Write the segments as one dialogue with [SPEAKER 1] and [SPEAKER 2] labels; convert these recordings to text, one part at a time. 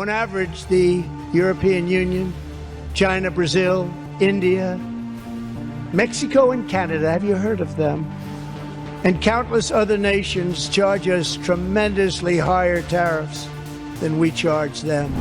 [SPEAKER 1] On average, the European Union, China, Brazil, India, Mexico and Canada, have you heard of them? And countless other nations charge us tremendously higher tariffs than we charge them.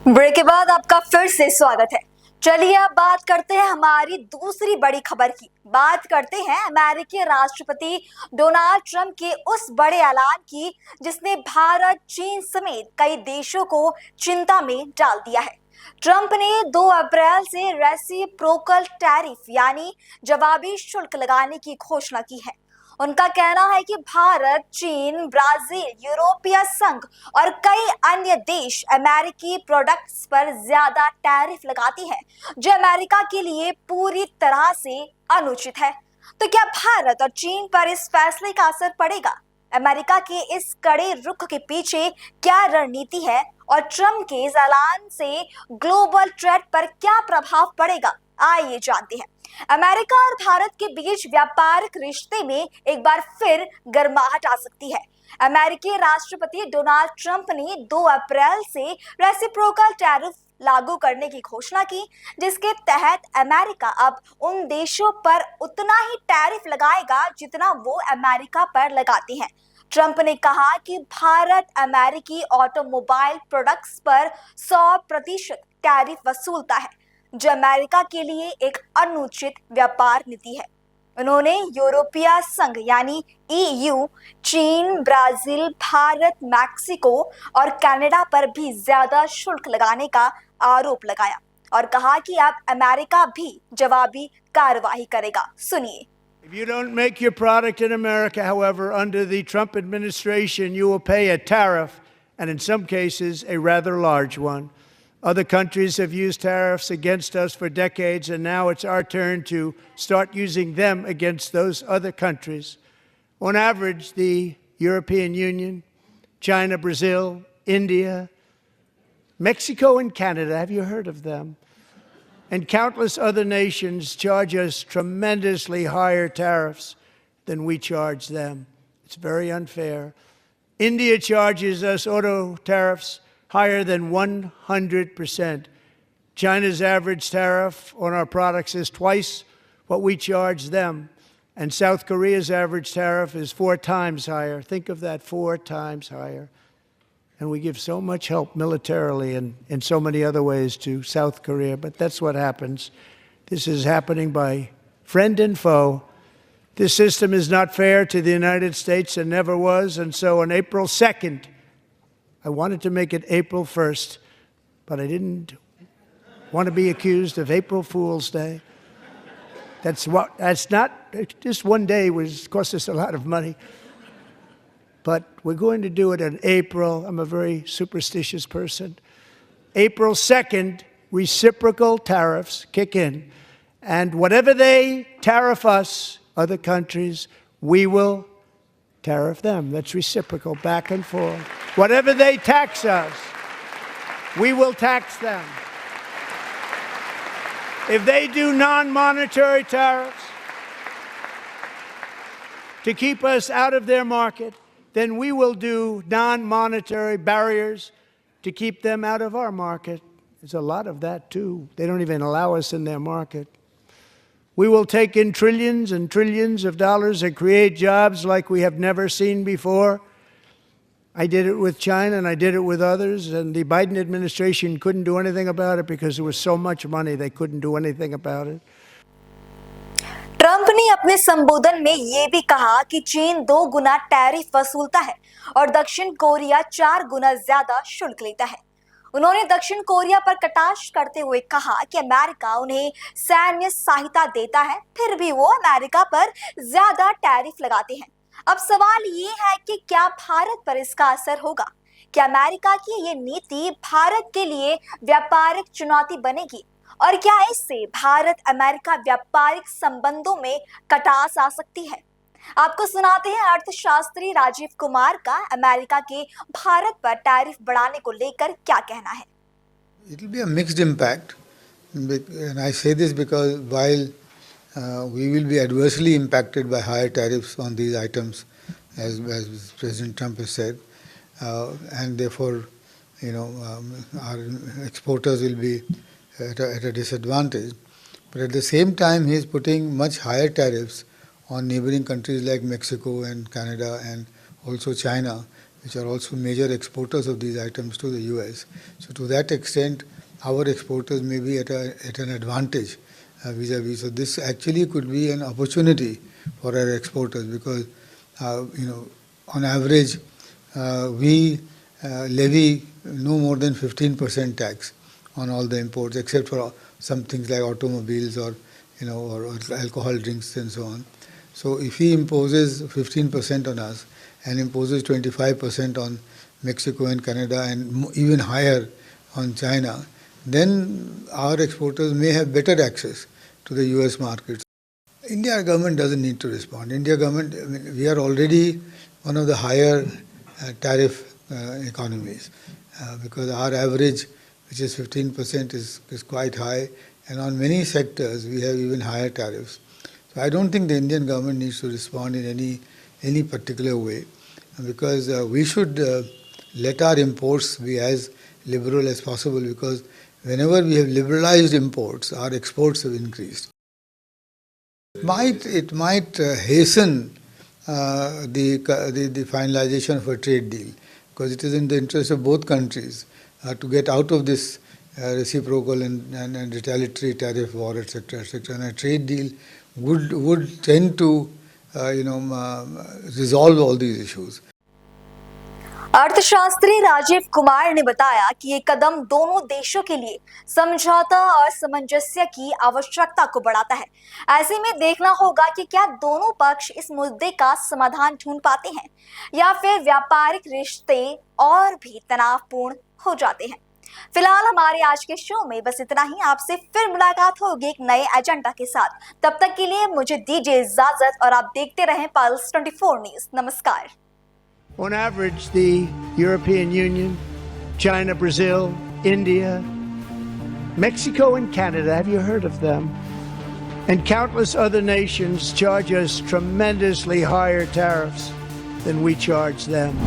[SPEAKER 2] Break के बाद आपका फिर से स्वागत है। चलिए अब बात करते हैं हमारी दूसरी बड़ी खबर की। बात करते हैं अमेरिकी राष्ट्रपति डोनाल्ड ट्रंप के उस बड़े ऐलान की जिसने भारत, चीन समेत कई देशों को चिंता में डाल दिया है। ट्रंप ने 2 अप्रैल से रेसिप्रोकल टैरिफ यानी जवाबी शुल्क लगाने की घोषणा की है। उनका कहना है कि भारत, चीन, ब्राजील, यूरोपीय संघ और कई अन्य देश अमेरिकी प्रोडक्ट्स पर ज्यादा टैरिफ लगाती हैं, जो अमेरिका के लिए पूरी तरह से अनुचित है। तो क्या भारत और चीन पर इस फैसले का असर पड़ेगा? अमेरिका के इस कड़े रुख के पीछे क्या रणनीति है और ट्रंप के इस ऐलान से ग्लोबल ट्रेड पर क्या प्रभाव पड़ेगा? आइए जानते हैं। अमेरिका और भारत के बीच व्यापारिक रिश्ते में एक बार फिर गर्माहट आ सकती है। अमेरिकी राष्ट्रपति डोनाल्ड ट्रंप ने 2 अप्रैल से रेसिप्रोकल टैरिफ लागू करने की घोषणा की, जिसके तहत अमेरिका अब उन देशों पर उतना ही टैरिफ लगाएगा जितना वो अमेरिका पर लगाते हैं। ट्रंप ने कहा कि भारत अमेरिकी ऑटोमोबाइल प्रोडक्ट्स पर 100% टैरिफ वसूलता है, जो अमेरिका के लिए एक अनुचित व्यापार नीति है। उन्होंने यूरोपीय संघ यानी EU, चीन, ब्राजील, भारत, मैक्सिको और कनाडा पर भी ज्यादा शुल्क लगाने का आरोप लगाया और कहा कि अब अमेरिका भी जवाबी कार्रवाई करेगा। सुनिए।
[SPEAKER 1] If you don't make your product in America, however, under the Trump administration, you will pay a tariff, and in some cases, a rather large one. Other countries have used tariffs against us for decades, and now it's our turn to start using them against those other countries. On average, the European Union, China, Brazil, India, Mexico and Canada, have you heard of them? And countless other nations charge us tremendously higher tariffs than we charge them. It's very unfair. India charges us auto tariffs higher than 100%. China's average tariff on our products is twice what we charge them. And South Korea's average tariff is 4 times higher. Think of that, 4 times higher. And we give so much help militarily and in so many other ways to South Korea, but that's what happens. This is happening by friend and foe. This system is not fair to the United States and never was, and so on April 2nd, I wanted to make it April 1st, but I didn't want to be accused of April Fool's Day. That's not, just one day cost us a lot of money. But we're going to do it in April. I'm a very superstitious person. April 2nd, reciprocal tariffs kick in. And whatever they tariff us, other countries, we will tariff them. That's reciprocal, back and forth. Whatever they tax us, we will tax them. If they do non-monetary tariffs to keep us out of their market, then we will do non-monetary barriers to keep them out of our market. There's a lot of that, too. They don't even allow us in their market. We will take in trillions and trillions of dollars and create jobs like we have never seen before. I did it with China and I did it with others, and the Biden administration couldn't do anything about it because there was so much money, they couldn't do anything about it.
[SPEAKER 2] Trump ने अपने संबोधन में ये भी कहा कि चीन 2 गुना tariff वसूलता है और दक्षिण कोरिया 4 गुना ज्यादा शुल्क लेता है। उन्होंने दक्षिण कोरिया पर कटाक्ष करते हुए कहा कि अमेरिका उन्हें सैन्य सहायता देता है, फिर भी वो अमेरिका पर ज्यादा टैरिफ लगाते हैं। अब सवाल ये है कि क्या भारत पर इसका असर होगा? क्या अमेरिका की ये नीति भारत के लिए व्यापारिक चुनौती बनेगी? और क्या इससे भारत अमेरिका व्यापारिक संबंधों में कटास आ सकती है? आपको सुनाते हैं अर्थशास्त्री राजीव कुमार का अमेरिका के भारत पर टैरिफ बढ़ाने को लेकर क्या कहना है।
[SPEAKER 3] It will be a mixed impact, and I say this because while we will be adversely impacted by higher tariffs on these items, as President Trump has said, and therefore our exporters will be at a disadvantage. But at the same time, he is putting much higher tariffs on neighboring countries like Mexico and Canada and also China, which are also major exporters of these items to the US. So to that extent, our exporters may be at an advantage vis-a-vis. So this actually could be an opportunity for our exporters because, on average, we levy no more than 15% tax on all the imports, except for some things like automobiles or alcohol drinks and so on. So if he imposes 15% on us and imposes 25% on Mexico and Canada and even higher on China, then our exporters may have better access to the US markets. India government doesn't need to respond. India government, we are already one of the higher tariff economies because our average, which is 15%, is quite high, and on many sectors we have even higher tariffs. So I don't think the Indian government needs to respond in any particular way because we should let our imports be as liberal as possible because whenever we have liberalized imports, our exports have increased. It might hasten the finalization of a trade deal because it is in the interest of both countries to get out of this reciprocal and retaliatory tariff war, etc., etc. And a trade deal would tend to resolve all these issues.
[SPEAKER 2] अर्थशास्त्री राजीव कुमार ने बताया कि ये कदम दोनों देशों के लिए समझौता और सामंजस्य की आवश्यकता को बढ़ाता है। ऐसे में देखना होगा कि क्या दोनों पक्ष इस मुद्दे का समाधान ढूंढ पाते हैं या फिर व्यापारिक रिश्ते और भी तनावपूर्ण हो जाते हैं। फिलहाल हमारे आज के शो में बस इतना ही। आपसे फिर मुलाकात होगी एक नए एजेंडा के साथ। तब तक के लिए मुझे दीजिए इजाजत और आप देखते रहें पल्स 24 न्यूज। नमस्कार।
[SPEAKER 1] On average, the European Union, China, Brazil, India, Mexico and Canada, have you heard of them? And countless other nations charge us tremendously higher tariffs than we charge them.